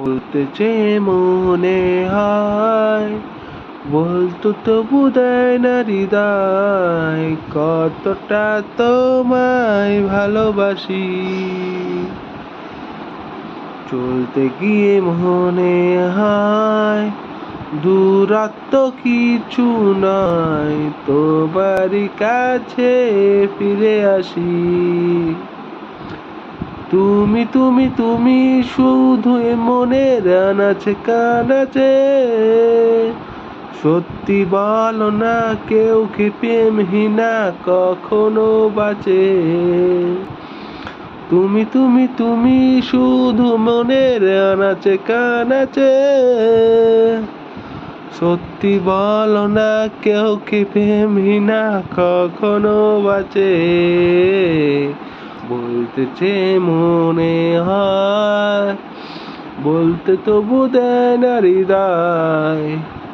বলতে চেয়ে মনে হয়, বলতো তবু দেয় না হৃদয়, কতটা তোমায় ভালোবাসি। চলতে গিয়ে মনে হয় দূরত্ব কিছু নয়, তোমারই কাছে ফিরে আসি। তুমি তুমি তুমি শুধু মনের আনাচে কানাচে, সত্যি বলো না কেউ কি প্রেমহীনা কখনো বাঁচে। তুমি তুমি তুমি শুধু মনের আনাচে কানাচে, সত্যি বলো না কেউ কি প্রেমহীনা কখনো বাঁচে। বলতে চেয়ে মনে হয়, বলতে তবু দেয় না হৃদয়,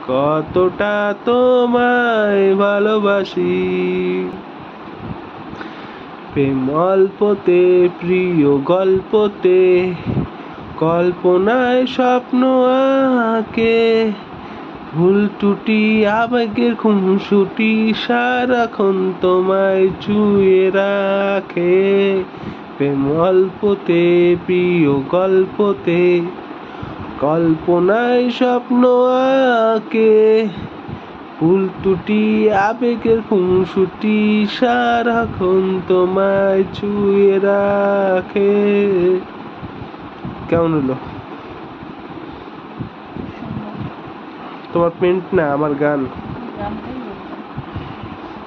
কতটা তোমায় ভালোবাসি। প্রেম অল্পতে প্রিয় গল্পতে, কল্পনায় স্বপ্ন আঁকে, ভুল টুটি আবেগের খুনসুটি সারাক্ষণ তোমায় ছুঁয়ে রাখে। প্রেম অল্পতে প্রিয় গল্পতে, কল্পনায় স্বপ্ন আঁকে, ভুল টুটি আবেগের খুনসুটি সারাক্ষণ তোমায় ছুঁয়ে রাখে। কেমন হলো? তোমার পেন্ট না, আমার গান।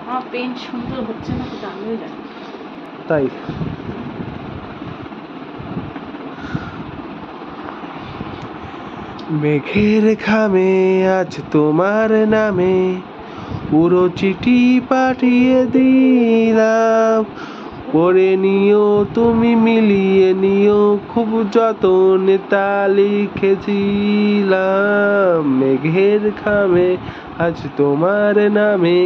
আমার পেন্ট সুন্দর হচ্ছে না তো, আমিও জানি। তাই মেঘের খামে আজ তোমার নামে পুরো চিঠি পাঠিয়ে দিলাম, পড়ে নিও তুমি মিলিয়ে নিও, খুব যতনে তা লিখেছিলাম। মেঘের খামে আজ তোমার নামে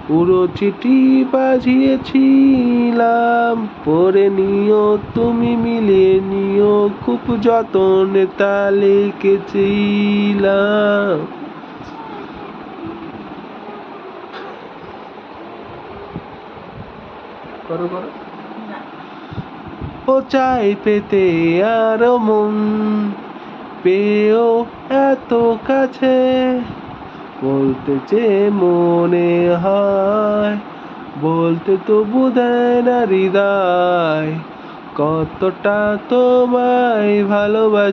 পুরো চিঠি পাঠিয়েছিলাম, পড়ে নিও তুমি মিলিয়ে নিও, খুব যতনে তা লিখেছিলাম। করো করো। ও চাই পেতে আরো মন, পেয়েও এত কাছে, বলতে চেয়ে মনে হয়, বলতে তবু দেয় না হৃদয়, কতটা তোমায় ভালোবাসি।